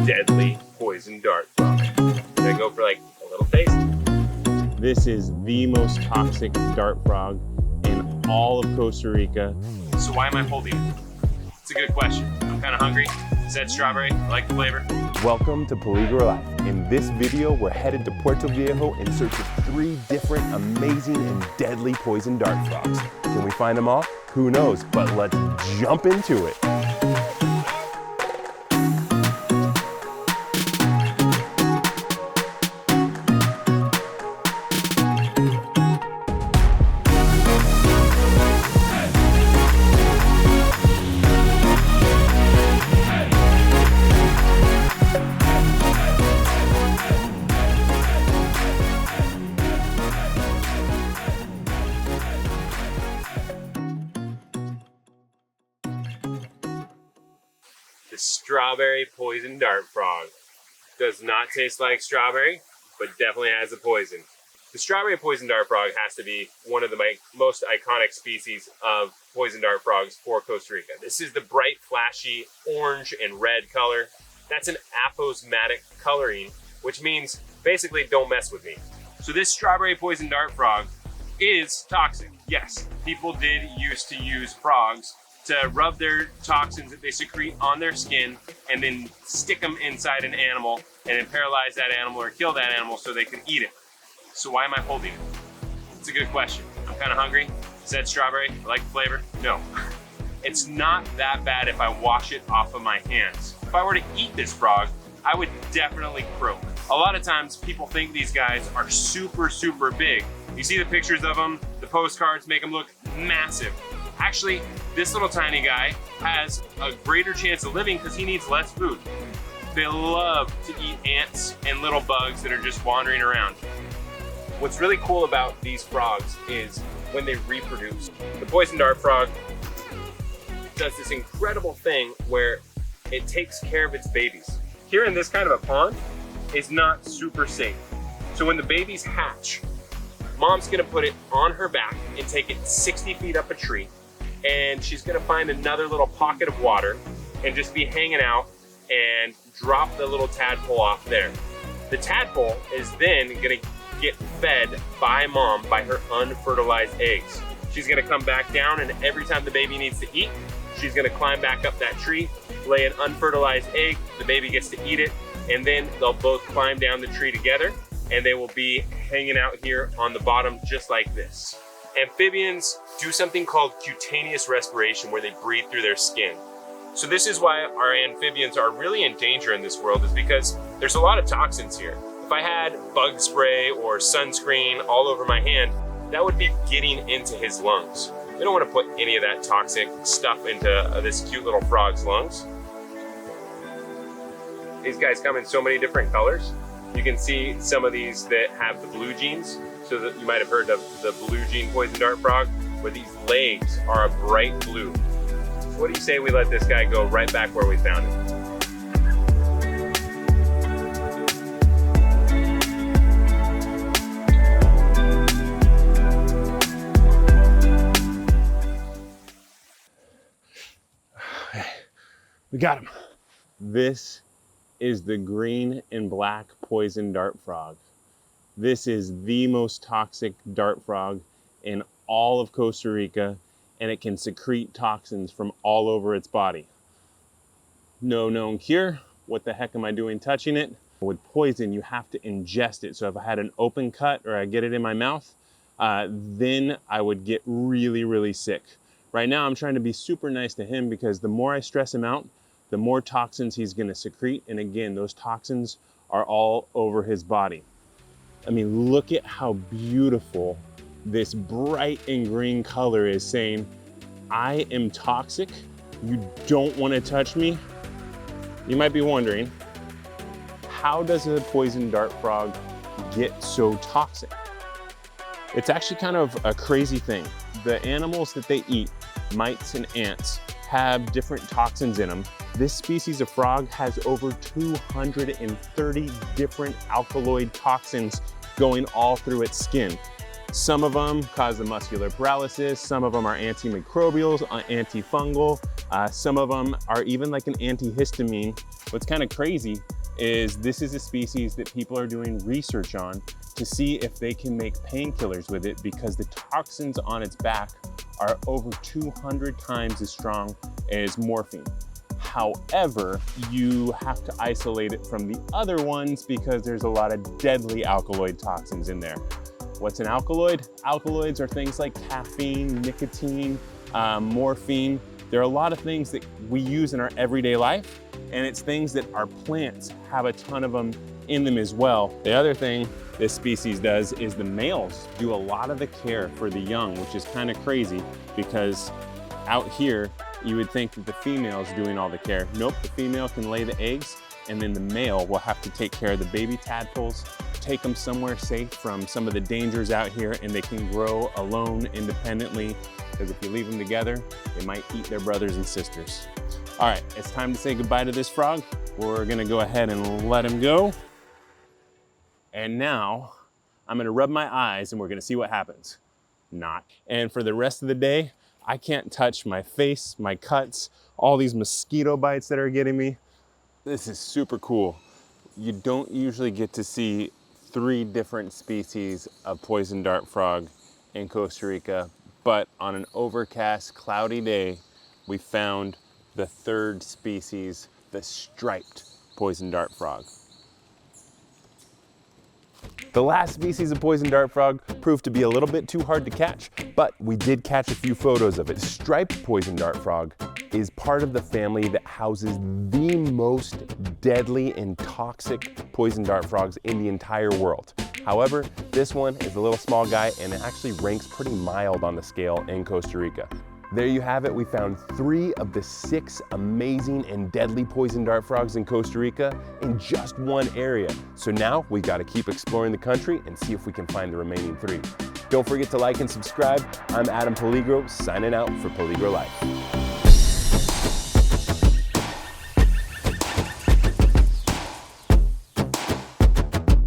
deadly poison dart frog. Gonna go for like a little taste. This is the most toxic dart frog in all of Costa Rica. So why am I holding it? It's a good question. I'm kind of hungry. Is that strawberry? I like the flavor. Welcome to PeligroLife. In this video, we're headed to Puerto Viejo in search of 3 different amazing and deadly poison dart frogs. Can we find them all? Who knows, but let's jump into it. The strawberry poison dart frog. Does not taste like strawberry, but definitely has the poison. The strawberry poison dart frog has to be one of the most iconic species of poison dart frogs for Costa Rica. This is the bright, flashy orange and red color. That's an aposematic coloring, which means basically don't mess with me. So this strawberry poison dart frog is toxic. Yes, people did used to use frogs to rub their toxins that they secrete on their skin and then stick them inside an animal and then paralyze that animal or kill that animal so they could eat it. So why am I holding it? It's a good question. I'm kind of hungry. Is that strawberry? I like the flavor. No. It's not that bad if I wash it off of my hands. If I were to eat this frog, I would definitely croak. A lot of times people think these guys are super, super big. You see the pictures of them, the postcards make them look massive. Actually, this little tiny guy has a greater chance of living because he needs less food. They love to eat ants and little bugs that are just wandering around. What's really cool about these frogs is when they reproduce. The poison dart frog does this incredible thing where it takes care of its babies. Here in this kind of a pond is not super safe. So when the babies hatch, mom's gonna put it on her back and take it 60 feet up a tree, and she's gonna find another little pocket of water and just be hanging out and drop the little tadpole off there. The tadpole is then gonna get fed by mom by her unfertilized eggs. She's gonna come back down, and every time the baby needs to eat, she's gonna climb back up that tree, lay an unfertilized egg, the baby gets to eat it, and then they'll both climb down the tree together, and they will be hanging out here on the bottom just like this. Amphibians do something called cutaneous respiration, where they breathe through their skin. So this is why our amphibians are really in danger in this world, is because there's a lot of toxins here. If I had bug spray or sunscreen all over my hand, that would be getting into his lungs. We don't want to put any of that toxic stuff into this cute little frog's lungs. These guys come in so many different colors. You can see some of these that have the blue genes. So that you might have heard of the blue gene poison dart frog, where these legs are a bright blue. So what do you say we let this guy go right back where we found him? We got him. This is the green and black poison dart frog. This is the most toxic dart frog in all of Costa Rica, and it can secrete toxins from all over its body. No known cure. What the heck am I doing touching it? With poison, you have to ingest it. So if I had an open cut or I get it in my mouth, then I would get really, really sick. Right now, I'm trying to be super nice to him because the more I stress him out, the more toxins he's gonna secrete. And again, those toxins are all over his body. I mean, look at how beautiful this bright and green color is, saying, I am toxic, you don't want to touch me. You might be wondering, how does a poison dart frog get so toxic? It's actually kind of a crazy thing. The animals that they eat, mites and ants, have different toxins in them. This species of frog has over 230 different alkaloid toxins going all through its skin. Some of them cause the muscular paralysis, some of them are antimicrobials, antifungal, some of them are even like an antihistamine. What's kind of crazy is this is a species that people are doing research on to see if they can make painkillers with it, because the toxins on its back are over 200 times as strong as morphine. However, you have to isolate it from the other ones because there's a lot of deadly alkaloid toxins in there. What's an alkaloid? Alkaloids are things like caffeine, nicotine, morphine. There are a lot of things that we use in our everyday life, and it's things that our plants have a ton of them in them as well. The other thing this species does is the males do a lot of the care for the young, which is kind of crazy because out here, you would think that the female is doing all the care. Nope, the female can lay the eggs, and then the male will have to take care of the baby tadpoles, take them somewhere safe from some of the dangers out here, and they can grow alone independently, because if you leave them together, they might eat their brothers and sisters. All right, it's time to say goodbye to this frog. We're gonna go ahead and let him go. And now I'm gonna rub my eyes and we're gonna see what happens. Not. And for the rest of the day, I can't touch my face, my cuts, all these mosquito bites that are getting me. This is super cool. You don't usually get to see 3 different species of poison dart frog in Costa Rica, but on an overcast, cloudy day, we found the 3rd species, the striped poison dart frog. The last species of poison dart frog proved to be a little bit too hard to catch, but we did catch a few photos of it. Striped poison dart frog is part of the family that houses the most deadly and toxic poison dart frogs in the entire world. However, this one is a little small guy and it actually ranks pretty mild on the scale in Costa Rica. There you have it. We found 3 of the 6 amazing and deadly poison dart frogs in Costa Rica in just one area. So now we got to keep exploring the country and see if we can find the remaining 3. Don't forget to like and subscribe. I'm Adam Peligro, signing out for PeligroLife.